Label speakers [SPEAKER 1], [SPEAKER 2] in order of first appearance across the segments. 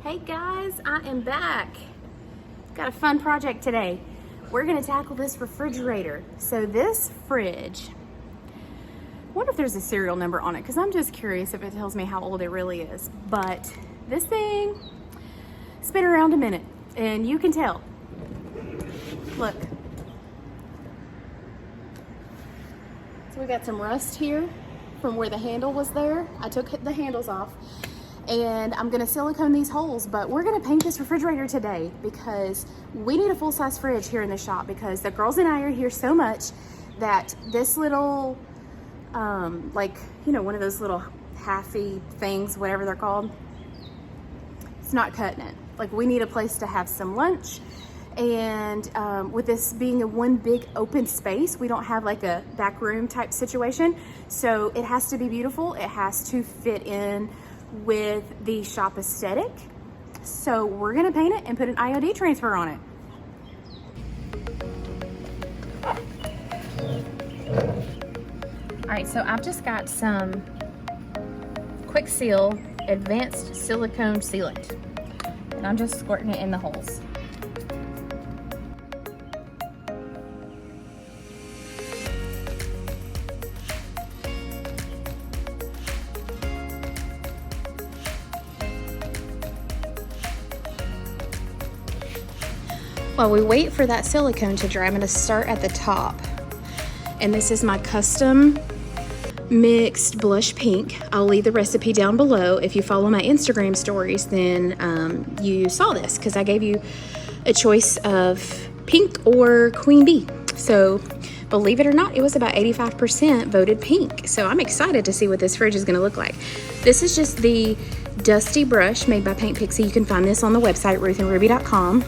[SPEAKER 1] Hey guys, I am back. Got a fun project today. We're gonna tackle this refrigerator. So this fridge, I wonder if there's a serial number on it because I'm just curious if it tells me how old it really is. But this thing, it's been around a minute and you can tell. Look. So we got some rust here from where the handle was there. I took the handles off and I'm gonna silicone these holes, but we're gonna paint this refrigerator today because we need a full-size fridge here in the shop because the girls and I are here so much that this little, like, you know, one of those little halfy things, whatever they're called, it's not cutting it. Like, we need a place to have some lunch. And with this being a one big open space, we don't have like a back room type situation. So it has to be beautiful. It has to fit in with the shop aesthetic. So we're gonna paint it and put an IOD transfer on it. All right, so I've just got some Quick Seal Advanced Silicone Sealant. And I'm just squirting it in the holes. While we wait for that silicone to dry, I'm gonna start at the top. And this is my custom mixed blush pink. I'll leave the recipe down below. If you follow my Instagram stories, then you saw this because I gave you a choice of pink or queen bee. So believe it or not, it was about 85% voted pink. So I'm excited to see what this fridge is gonna look like. This is just the dusty brush made by Paint Pixie. You can find this on the website, ruthandruby.com.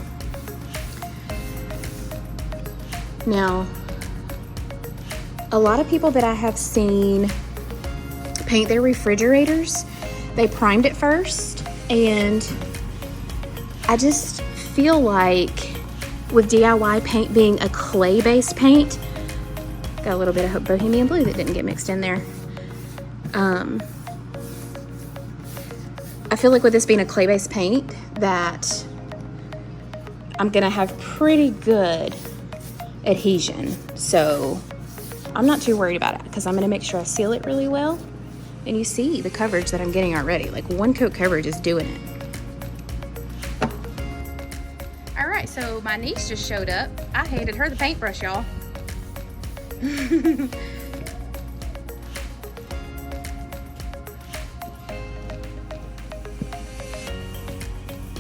[SPEAKER 1] Now, a lot of people that I have seen paint their refrigerators, they primed it first, and I just feel like with DIY paint being a clay-based paint, got a little bit of Bohemian Blue that didn't get mixed in there. I feel like with this being a clay-based paint that I'm gonna have pretty good adhesion, so I'm not too worried about it because I'm going to make sure I seal it really well. And you see the coverage that I'm getting already. Like, one coat coverage is doing it. All right, so my niece just showed up. I handed her the paintbrush, y'all.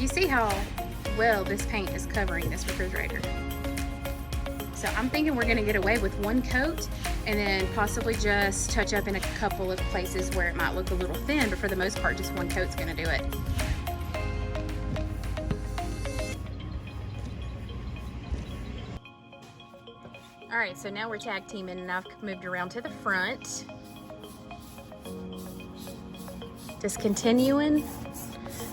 [SPEAKER 1] You see how well this paint is covering this refrigerator? So I'm thinking we're gonna get away with one coat and then possibly just touch up in a couple of places where it might look a little thin, but for the most part, just one coat's gonna do it. All right, so now we're tag teaming and I've moved around to the front. Just continuing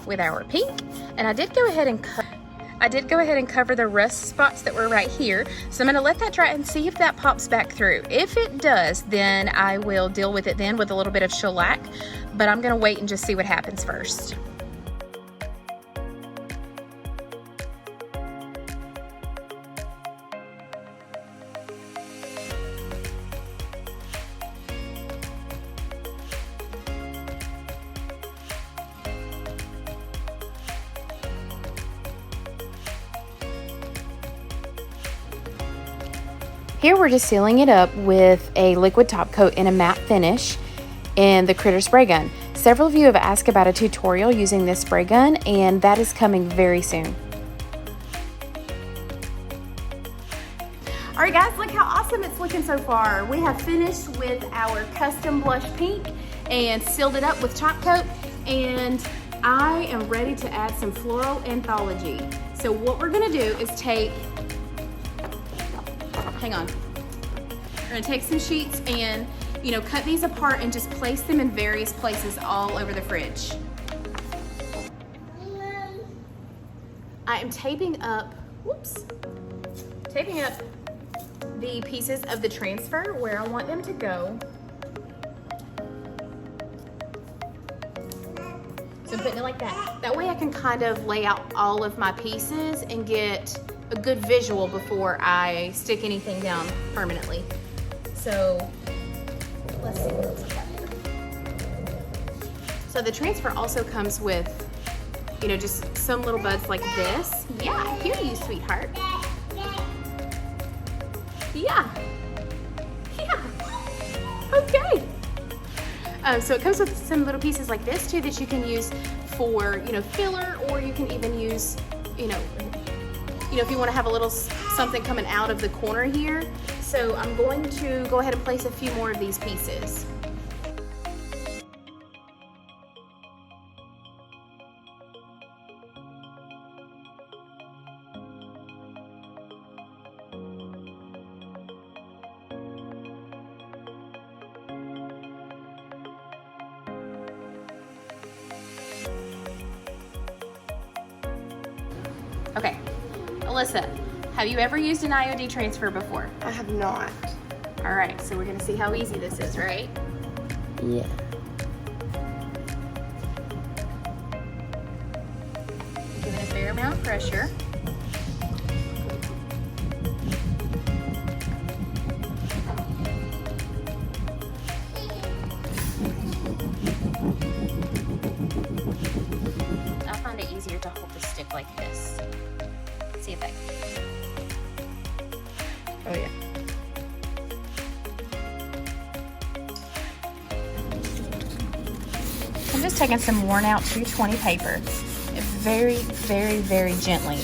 [SPEAKER 1] with our pink. And I did go ahead and cover the rust spots that were right here. So I'm gonna let that dry and see if that pops back through. If it does, then I will deal with it then with a little bit of shellac, but I'm gonna wait and just see what happens first. Here we're just sealing it up with a liquid top coat and a matte finish in the Critter spray gun. Several of you have asked about a tutorial using this spray gun, and that is coming very soon. All right guys, look how awesome it's looking so far. We have finished with our custom blush pink and sealed it up with top coat, and I am ready to add some floral anthology. So what we're gonna do is take, hang on. We're gonna take some sheets and, you know, cut these apart and just place them in various places all over the fridge. I am taping up the pieces of the transfer where I want them to go. So I'm putting it like that. That way I can kind of lay out all of my pieces and get a good visual before I stick anything down permanently. So let's see what else I got here. So the transfer also comes with, you know, just some little buds like this. Yeah, I hear you, sweetheart. Yeah. Yeah. Okay. So it comes with some little pieces like this too that you can use for, you know, filler, or you can even use, you know, if you want to have a little something coming out of the corner here. So I'm going to go ahead and place a few more of these pieces. Okay, Alyssa, have you ever used an IOD transfer before?
[SPEAKER 2] I have not.
[SPEAKER 1] All right, so we're gonna see how easy this is, right?
[SPEAKER 2] Yeah.
[SPEAKER 1] Give it a fair amount of pressure. I find it easier to hold the stick like this. See if that.
[SPEAKER 2] Oh yeah.
[SPEAKER 1] I'm just taking some worn out 220 paper, very, very, very gently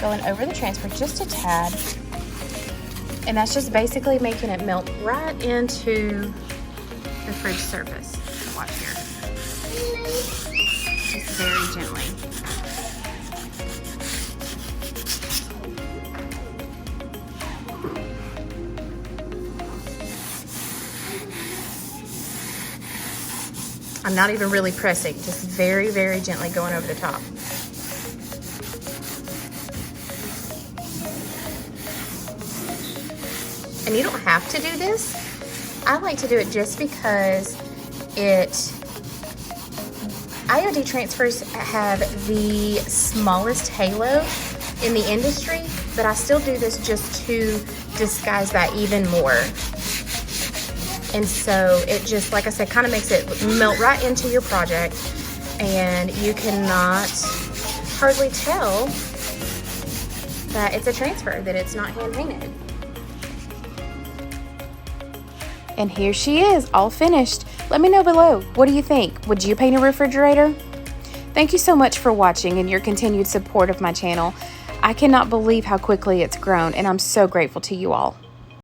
[SPEAKER 1] going over the transfer just a tad, and that's just basically making it melt right into the fridge surface. Watch here, just very gently. I'm not even really pressing, just very, very gently going over the top. And you don't have to do this. I like to do it just because IOD transfers have the smallest halo in the industry, but I still do this just to disguise that even more. And so it just, like I said, kind of makes it melt right into your project, and you cannot hardly tell that it's a transfer, that it's not hand painted. And here she is, all finished. Let me know below, what do you think? Would you paint a refrigerator? Thank you so much for watching and your continued support of my channel. I cannot believe how quickly it's grown, and I'm so grateful to you all.